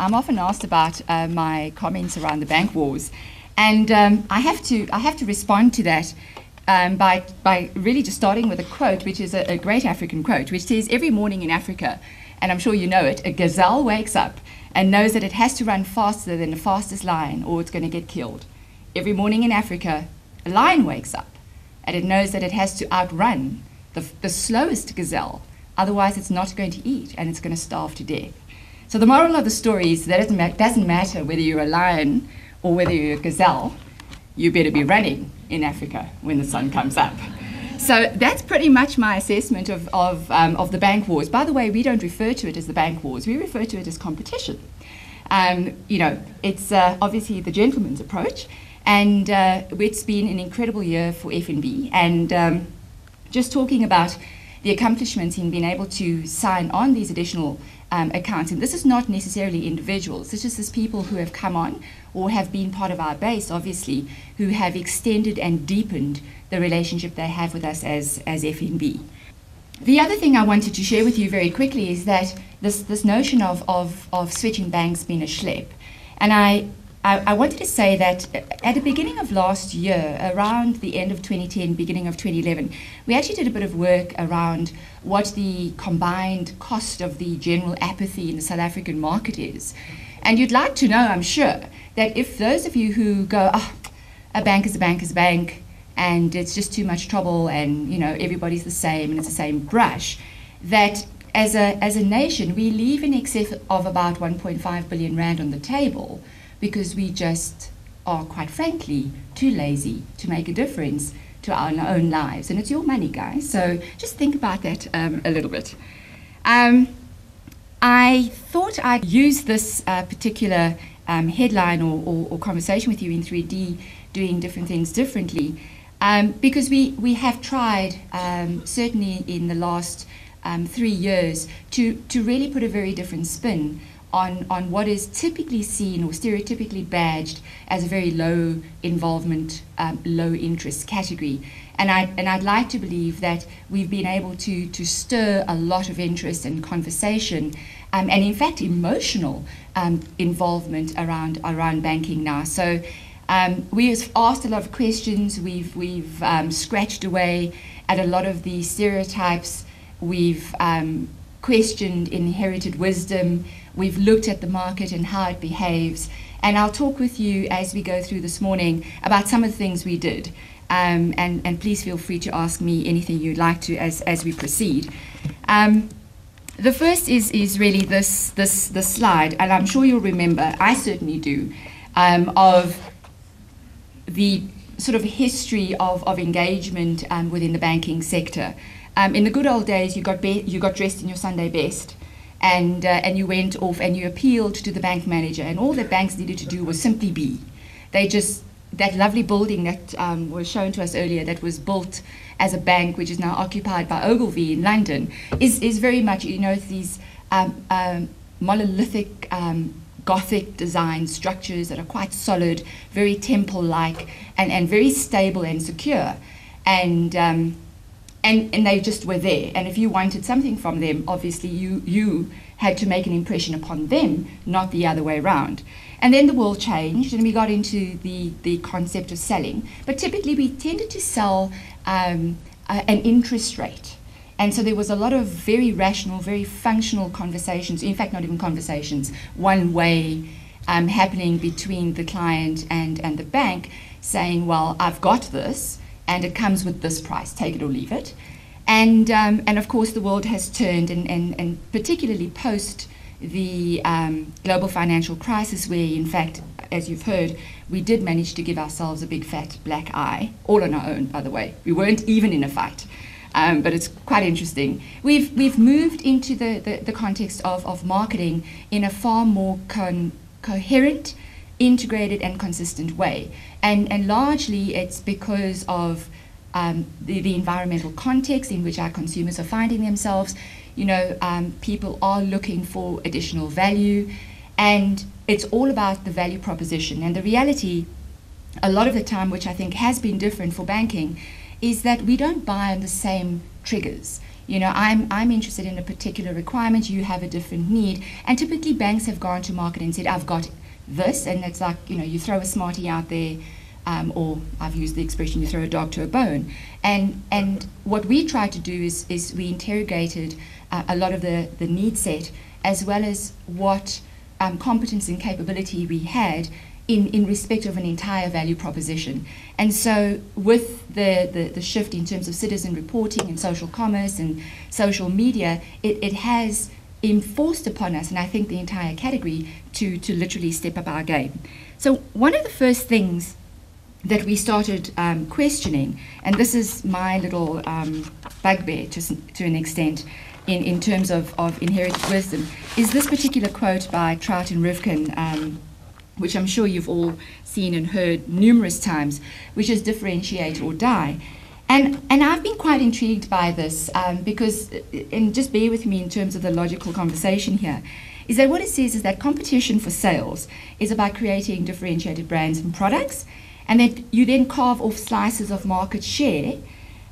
I'm often asked about my comments around the bank wars, and I have to respond to that by really just starting with a quote, which is a great African quote, which says, "Every morning in Africa, and I'm sure you know it, a gazelle wakes up and knows that it has to run faster than the fastest lion or it's going to get killed. Every morning in Africa, a lion wakes up and it knows that it has to outrun the slowest gazelle, otherwise it's not going to eat and it's going to starve to death." So the moral of the story is that it doesn't matter whether you're a lion or whether you're a gazelle, you better be running in Africa when the sun comes up. So that's pretty much my assessment of the bank wars. By the way, we don't refer to it as the bank wars. We refer to it as competition. It's obviously the gentleman's approach, and it's been an incredible year for FNB. And just talking about the accomplishments in being able to sign on these additional accounts, and this is not necessarily individuals, this is just people who have come on or have been part of our base, obviously, who have extended and deepened the relationship they have with us as FNB. The other thing I wanted to share with you very quickly is that this notion of switching banks being a schlep. And I wanted to say that at the beginning of last year, around the end of 2010, beginning of 2011, we actually did a bit of work around what the combined cost of the general apathy in the South African market is. And you'd like to know, I'm sure, that if those of you who go, a bank is a bank is a bank, and it's just too much trouble, and everybody's the same and it's the same brush, that as a nation we leave in excess of about 1.5 billion rand on the table because we just are, quite frankly, too lazy to make a difference to our own lives. And it's your money, guys, so just think about that a little bit. I thought I'd use this particular headline or conversation with you in 3D, doing different things differently, because we have tried, certainly in the last 3 years, to really put a very different spin on what is typically seen or stereotypically badged as a very low involvement, low interest category. And I'd like to believe that we've been able to stir a lot of interest and conversation, and in fact emotional involvement around banking now. So we have asked a lot of questions. We've scratched away at a lot of the stereotypes. We've questioned inherited wisdom. We've looked at the market and how it behaves. And I'll talk with you as we go through this morning about some of the things we did. And please feel free to ask me anything you'd like to as we proceed. The first is really this slide, and I'm sure you'll remember, I certainly do, of the sort of history of engagement within the banking sector. In the good old days, you got dressed in your Sunday best, and you went off and you appealed to the bank manager, and all the banks needed to do was simply be. That lovely building that was shown to us earlier, that was built as a bank, which is now occupied by Ogilvy in London, is very much, these monolithic Gothic design structures that are quite solid, very temple-like, and very stable and secure. And they just were there. And if you wanted something from them, obviously you had to make an impression upon them, not the other way around. And then the world changed, and we got into the concept of selling. But typically we tended to sell an interest rate. And so there was a lot of very rational, very functional conversations, in fact not even conversations, one way happening between the client and the bank, saying, well, I've got this, and it comes with this price, take it or leave it. And of course the world has turned, and particularly post the global financial crisis, where in fact, as you've heard, we did manage to give ourselves a big fat black eye, all on our own, by the way. We weren't even in a fight, but it's quite interesting. We've moved into the context of marketing in a far more coherent, integrated and consistent way. And largely it's because of the environmental context in which our consumers are finding themselves. People are looking for additional value, and it's all about the value proposition. And the reality, a lot of the time, which I think has been different for banking, is that we don't buy on the same triggers. You know, I'm interested in a particular requirement, you have a different need. And typically banks have gone to market and said, I've got this, and it's like, you know, you throw a smartie out there, or I've used the expression, you throw a dog to a bone. And what we tried to do is we interrogated a lot of the need set, as well as what competence and capability we had in respect of an entire value proposition. And so with the shift in terms of citizen reporting and social commerce and social media, it has enforced upon us, and I think the entire category, to literally step up our game. So one of the first things that we started questioning, and this is my little bugbear to an extent in terms of inherited wisdom, is this particular quote by Trout and Rivkin, which I'm sure you've all seen and heard numerous times, which is differentiate or die. And I've been quite intrigued by this because, and just bear with me in terms of the logical conversation here, is that what it says is that competition for sales is about creating differentiated brands and products, and that you then carve off slices of market share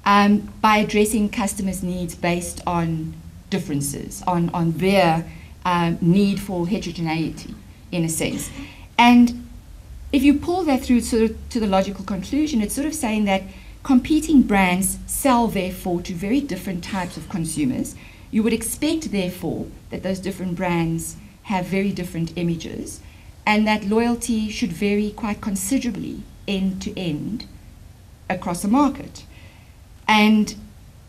by addressing customers' needs based on differences, on their need for heterogeneity, in a sense. And if you pull that through sort of to the logical conclusion, it's sort of saying that competing brands sell, therefore, to very different types of consumers. You would expect, therefore, that those different brands have very different images, and that loyalty should vary quite considerably end to end across a market. And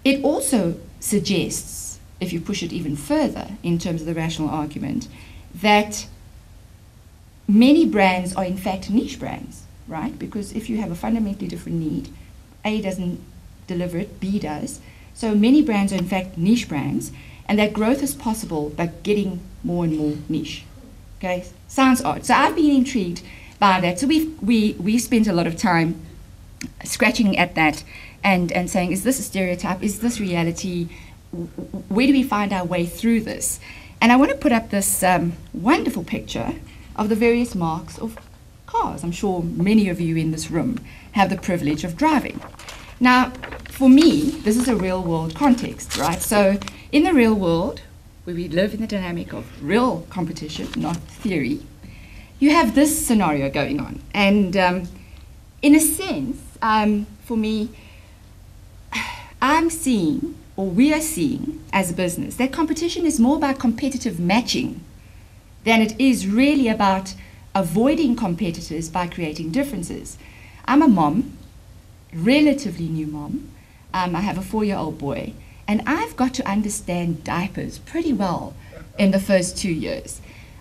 it also suggests, if you push it even further in terms of the rational argument, that many brands are in fact niche brands, right? Because if you have a fundamentally different need, A doesn't deliver it, B does. So many brands are in fact niche brands, and that growth is possible by getting more and more niche. Okay, sounds odd. So I've been intrigued by that. So we've spent a lot of time scratching at that and saying, is this a stereotype? Is this reality? Where do we find our way through this? And I want to put up this wonderful picture of the various marks of cars. I'm sure many of you in this room have the privilege of driving. Now, for me, this is a real world context, right? So in the real world, where we live in the dynamic of real competition, not theory, you have this scenario going on. And in a sense, for me, I'm seeing, or we are seeing as a business, that competition is more about competitive matching than it is really about avoiding competitors by creating differences. I'm a mom, relatively new mom. I have a 4-year-old boy, and I've got to understand diapers pretty well in the first 2 years.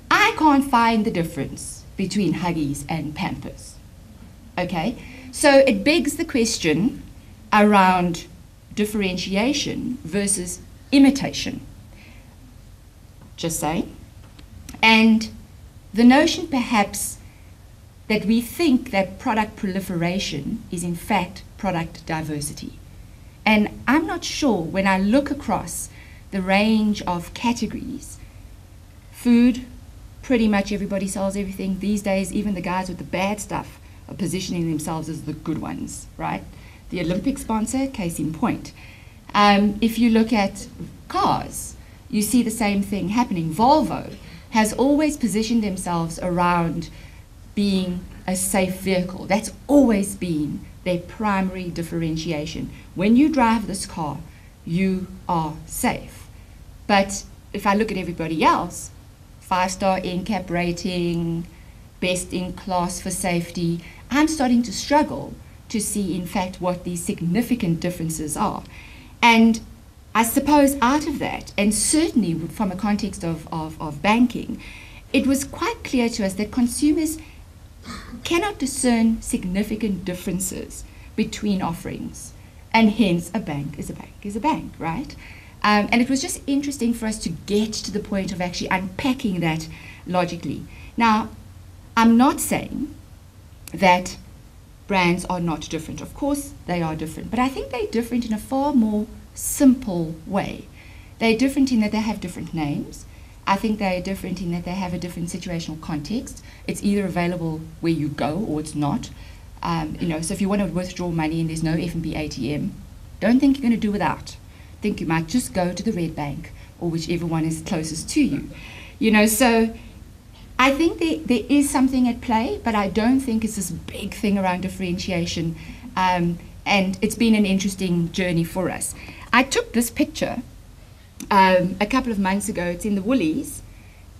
I can't find the difference between Huggies and Pampers. Okay? So it begs the question around differentiation versus imitation. Just saying. And the notion perhaps that we think that product proliferation is in fact product diversity. And I'm not sure, when I look across the range of categories, food, pretty much everybody sells everything. These days, even the guys with the bad stuff are positioning themselves as the good ones, right? The Olympic sponsor, case in point. If you look at cars, you see the same thing happening. Volvo has always positioned themselves around being a safe vehicle. That's always been their primary differentiation. When you drive this car, you are safe. But if I look at everybody else, 5-star NCAP rating, best in class for safety, I'm starting to struggle to see, in fact, what these significant differences are. And I suppose out of that, and certainly from a context of banking, it was quite clear to us that consumers cannot discern significant differences between offerings, and hence a bank is a bank is a bank, right? And it was just interesting for us to get to the point of actually unpacking that logically. Now, I'm not saying that brands are not different. Of course they are different, but I think they're different in a far more simple way. They're different in that they have different names. I think they're different in that they have a different situational context. It's either available where you go or it's not. So if you want to withdraw money and there's no F&B ATM, don't think you're going to do without. think you might just go to the Red Bank or whichever one is closest to you. You know, so I think there is something at play, but I don't think it's this big thing around differentiation. And it's been an interesting journey for us. I took this picture a couple of months ago. It's in the Woolies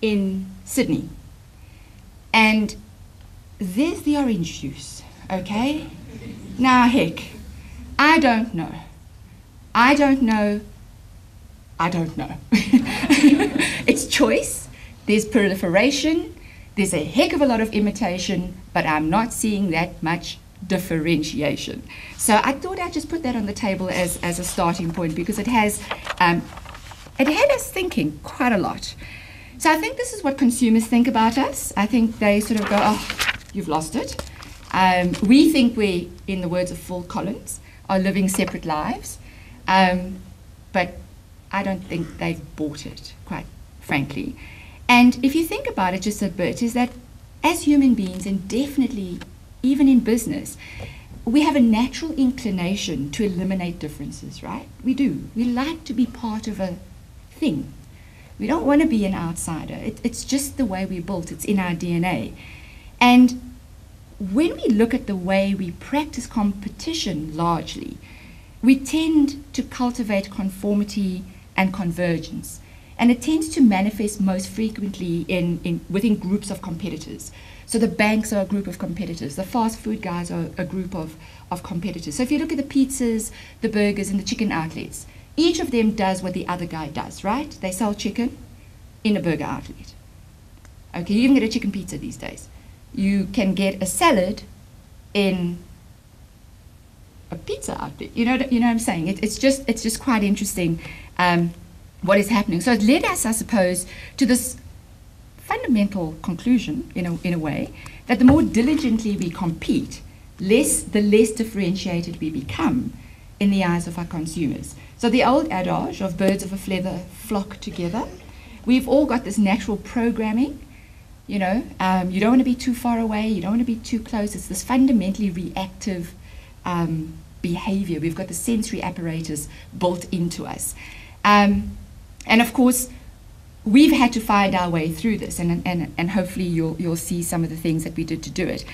in Sydney. And there's the orange juice, okay? Now, heck, I don't know. It's choice, there's proliferation, there's a heck of a lot of imitation, but I'm not seeing that much differentiation. So I thought I'd just put that on the table as a starting point, because it had us thinking quite a lot. So I think this is what consumers think about us. I think they sort of go, oh, you've lost it. We think we, in the words of Phil Collins, are living separate lives. But I don't think they've bought it, quite frankly. And if you think about it just a bit, is that as human beings, and definitely even in business, we have a natural inclination to eliminate differences, right? We do. We like to be part of a thing. We don't want to be an outsider. It's just the way we're built. It's in our DNA. And when we look at the way we practice competition largely, we tend to cultivate conformity and convergence. And it tends to manifest most frequently within groups of competitors. So the banks are a group of competitors. The fast food guys are a group of competitors. So if you look at the pizzas, the burgers, and the chicken outlets, each of them does what the other guy does, right? They sell chicken in a burger outlet. Okay, you can get a chicken pizza these days. You can get a salad in a pizza outlet. You know what I'm saying? It's just quite interesting what is happening. So it led us, I suppose, to this fundamental conclusion, in a way, that the more diligently we compete, the less differentiated we become in the eyes of our consumers. So the old adage of birds of a feather flock together, we've all got this natural programming. You don't want to be too far away, you don't want to be too close. It's this fundamentally reactive behavior. We've got the sensory apparatus built into us. And of course, we've had to find our way through this, and hopefully you'll see some of the things that we did to do it.